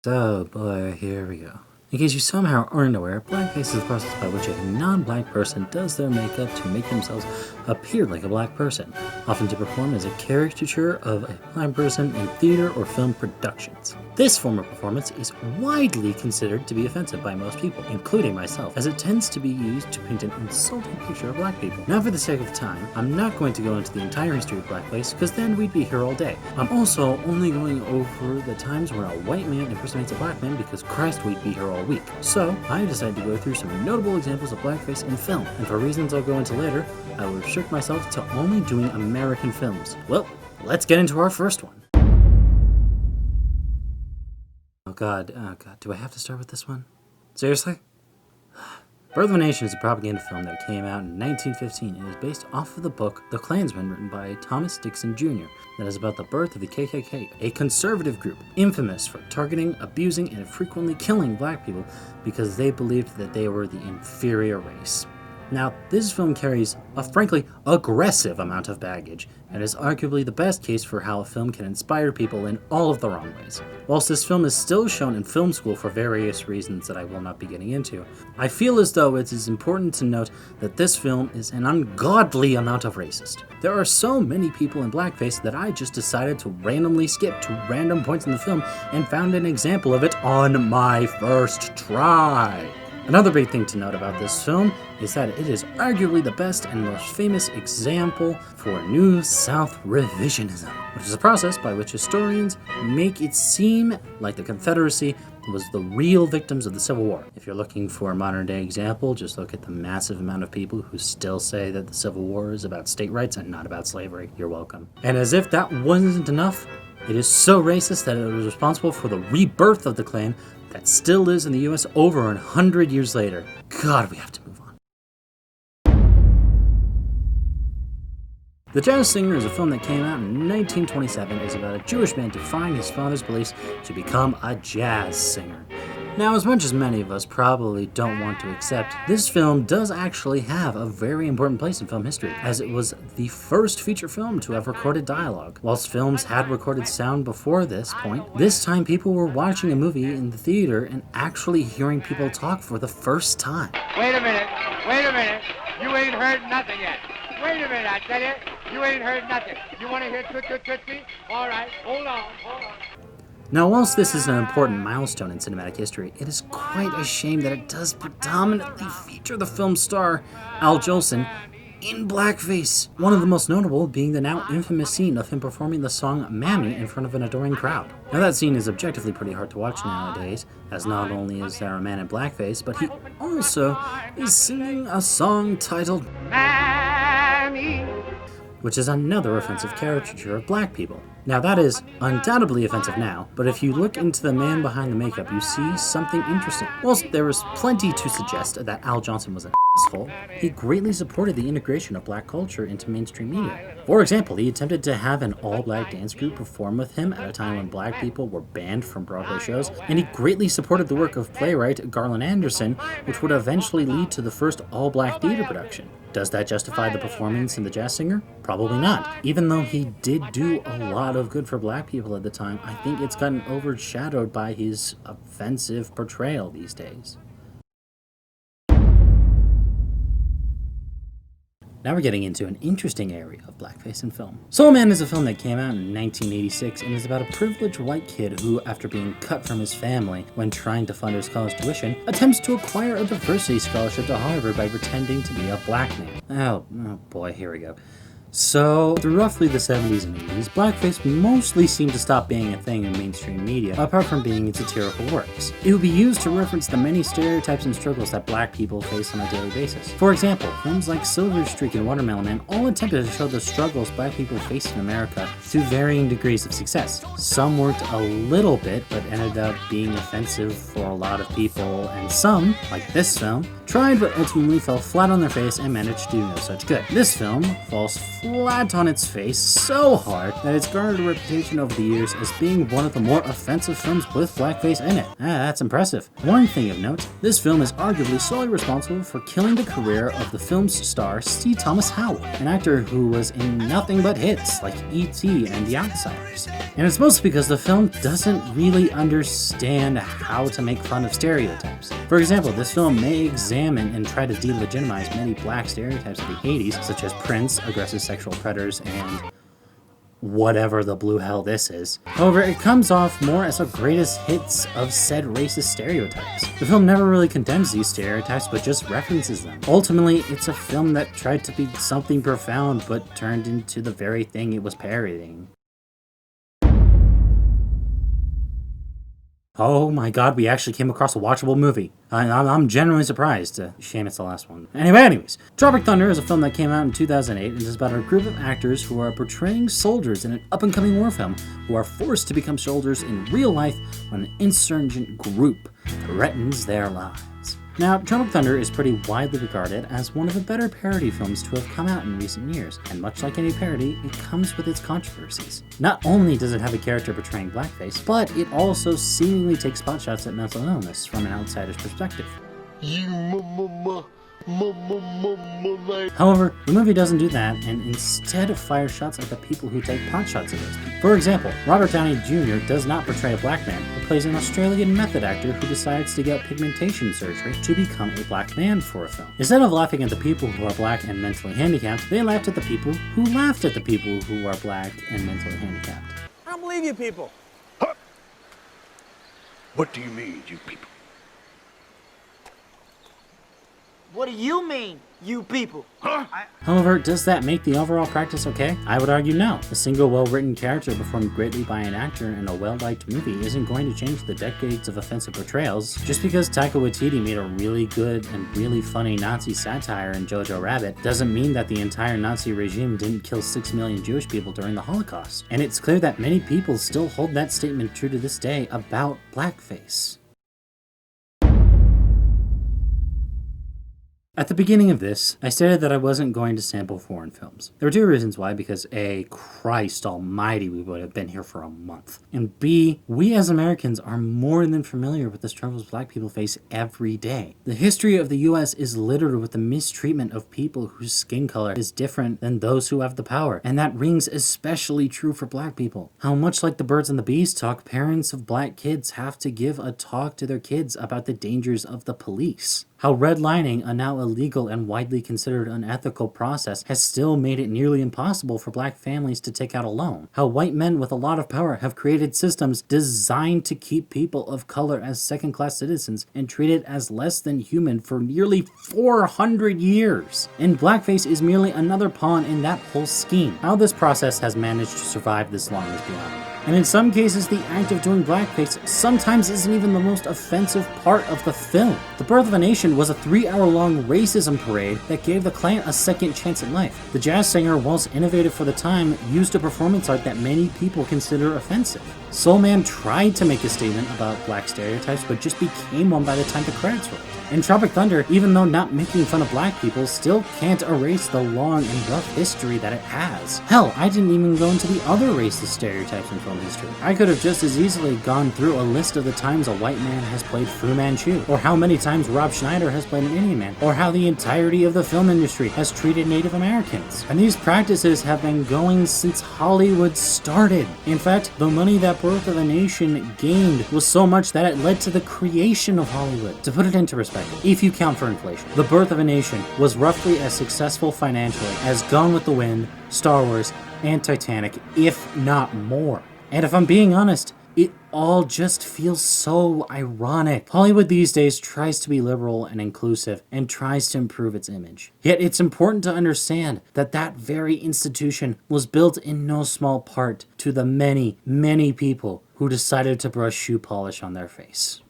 So, boy, here we go. In case you somehow aren't aware, blackface is the process by which a non-black person does their makeup to make themselves appear like a black person, often to perform as a caricature of a black person in theater or film productions. This form of performance is widely considered to be offensive by most people, including myself, as it tends to be used to paint an insulting picture of black people. Now, for the sake of time, I'm not going to go into the entire history of blackface, because then we'd be here all day. I'm also only going over the times when a white man impersonates a black man, because Christ, we'd be here all week. So, I decided to go through some notable examples of blackface in film, and for reasons I'll go into later, I will restrict myself to only doing American films. Well, let's get into our first one. Oh god, do I have to start with this one? Seriously? Birth of a Nation is a propaganda film that came out in 1915 and is based off of the book The Klansman, written by Thomas Dixon Jr. that is about the birth of the KKK, a conservative group infamous for targeting, abusing, and frequently killing black people because they believed that they were the inferior race. Now, this film carries a frankly aggressive amount of baggage, and is arguably the best case for how a film can inspire people in all of the wrong ways. Whilst this film is still shown in film school for various reasons that I will not be getting into, I feel as though it is important to note that this film is an ungodly amount of racist. There are so many people in blackface that I just decided to randomly skip to random points in the film and found an example of it on my first try. Another big thing to note about this film is that it is arguably the best and most famous example for New South revisionism, which is a process by which historians make it seem like the Confederacy was the real victims of the Civil War. If you're looking for a modern day example, just look at the massive amount of people who still say that the Civil War is about state rights and not about slavery. You're welcome. And as if that wasn't enough, it is so racist that it was responsible for the rebirth of the Klan that still lives in the US over 100 years later. God, we have to move on. The Jazz Singer is a film that came out in 1927. It is about a Jewish man defying his father's beliefs to become a jazz singer. Now, as much as many of us probably don't want to accept, this film does actually have a very important place in film history, as it was the first feature film to have recorded dialogue. Whilst films had recorded sound before this point, this time people were watching a movie in the theater and actually hearing people talk for the first time. Wait a minute, you ain't heard nothing yet. Wait a minute, I tell you, you ain't heard nothing. You want to hear toot? All right, hold on. Now, whilst this is an important milestone in cinematic history, it is quite a shame that it does predominantly feature the film star, Al Jolson, in blackface. One of the most notable being the now infamous scene of him performing the song Mammy in front of an adoring crowd. Now, that scene is objectively pretty hard to watch nowadays, as not only is there a man in blackface, but he also is singing a song titled Mammy, which is another offensive caricature of black people. Now, that is undoubtedly offensive now, but if you look into the man behind the makeup, you see something interesting. Whilst there is plenty to suggest that Al Jolson was an asshole, he greatly supported the integration of black culture into mainstream media. For example, he attempted to have an all-black dance group perform with him at a time when black people were banned from Broadway shows, and he greatly supported the work of playwright Garland Anderson, which would eventually lead to the first all-black theater production. Does that justify the performance in The Jazz Singer? Probably not. Even though he did do a lot of good for black people at the time, I think it's gotten overshadowed by his offensive portrayal these days. Now we're getting into an interesting area of blackface in film. Soul Man is a film that came out in 1986 and is about a privileged white kid who, after being cut from his family when trying to fund his college tuition, attempts to acquire a diversity scholarship to Harvard by pretending to be a black man. Oh boy, here we go. So, through roughly the 70s and 80s, blackface mostly seemed to stop being a thing in mainstream media, apart from being in satirical works. It would be used to reference the many stereotypes and struggles that black people face on a daily basis. For example, films like Silver Streak and Watermelon Man all attempted to show the struggles black people face in America to varying degrees of success. Some worked a little bit, but ended up being offensive for a lot of people, and some, like this film, tried but ultimately fell flat on their face and managed to do no such good. This film falls flat on its face so hard that it's garnered a reputation over the years as being one of the more offensive films with blackface in it. That's impressive. One thing of note, this film is arguably solely responsible for killing the career of the film's star C. Thomas Howell, an actor who was in nothing but hits like E.T. and The Outsiders. And it's mostly because the film doesn't really understand how to make fun of stereotypes. For example, this film may examine and try to delegitimize many black stereotypes of the 80s, such as Prince, aggressive sexual predators, and whatever the blue hell this is. However, it comes off more as a greatest hits of said racist stereotypes. The film never really condemns these stereotypes, but just references them. Ultimately, it's a film that tried to be something profound, but turned into the very thing it was parodying. Oh my god, we actually came across a watchable movie. I'm genuinely surprised. Shame it's the last one. Anyways, Tropic Thunder is a film that came out in 2008 and is about a group of actors who are portraying soldiers in an up-and-coming war film who are forced to become soldiers in real life when an insurgent group threatens their lives. Now, Tropic Thunder is pretty widely regarded as one of the better parody films to have come out in recent years, and much like any parody, it comes with its controversies. Not only does it have a character portraying blackface, but it also seemingly takes potshots at mental illness from an outsider's perspective. However, the movie doesn't do that, and instead fires shots at the people who take potshots at those people. For example, Robert Downey Jr. does not portray a black man, but plays an Australian method actor who decides to get pigmentation surgery to become a black man for a film. Instead of laughing at the people who are black and mentally handicapped, they laughed at the people who laughed at the people who are black and mentally handicapped. I don't believe you people. Huh? What do you mean, you people? What do you mean, you people? Huh? However, does that make the overall practice okay? I would argue no. A single well-written character performed greatly by an actor in a well-liked movie isn't going to change the decades of offensive portrayals. Just because Taika Waititi made a really good and really funny Nazi satire in Jojo Rabbit doesn't mean that the entire Nazi regime didn't kill 6 million Jewish people during the Holocaust. And it's clear that many people still hold that statement true to this day about blackface. At the beginning of this, I stated that I wasn't going to sample foreign films. There were two reasons why, because A, Christ almighty, we would have been here for a month. And B, we as Americans are more than familiar with the struggles black people face every day. The history of the US is littered with the mistreatment of people whose skin color is different than those who have the power, and that rings especially true for black people. How much like the Birds and the Bees talk, parents of black kids have to give a talk to their kids about the dangers of the police. How redlining, a now illegal and widely considered unethical process, has still made it nearly impossible for black families to take out a loan. How white men with a lot of power have created systems designed to keep people of color as second-class citizens and treated as less than human for nearly 400 years. And blackface is merely another pawn in that whole scheme. How this process has managed to survive this long is beyond me. And in some cases, the act of doing blackface sometimes isn't even the most offensive part of the film. The Birth of a Nation was a 3-hour-long racism parade that gave the Klan a second chance at life. The jazz singer, whilst innovative for the time, used a performance art that many people consider offensive. Soul Man tried to make a statement about black stereotypes, but just became one by the time the credits rolled. And Tropic Thunder, even though not making fun of black people, still can't erase the long and rough history that it has. Hell, I didn't even go into the other racist stereotypes in film history. I could have just as easily gone through a list of the times a white man has played Fu Manchu, or how many times Rob Schneider has played an Indian man, or how the entirety of the film industry has treated Native Americans. And these practices have been going since Hollywood started. In fact, the money that Birth of a Nation gained was so much that it led to the creation of Hollywood. To put it into perspective, if you count for inflation, The Birth of a Nation was roughly as successful financially as Gone with the Wind, Star Wars, and Titanic, if not more. And if I'm being honest, it all just feels so ironic. Hollywood these days tries to be liberal and inclusive and tries to improve its image. Yet it's important to understand that that very institution was built in no small part to the many, many people who decided to brush shoe polish on their face.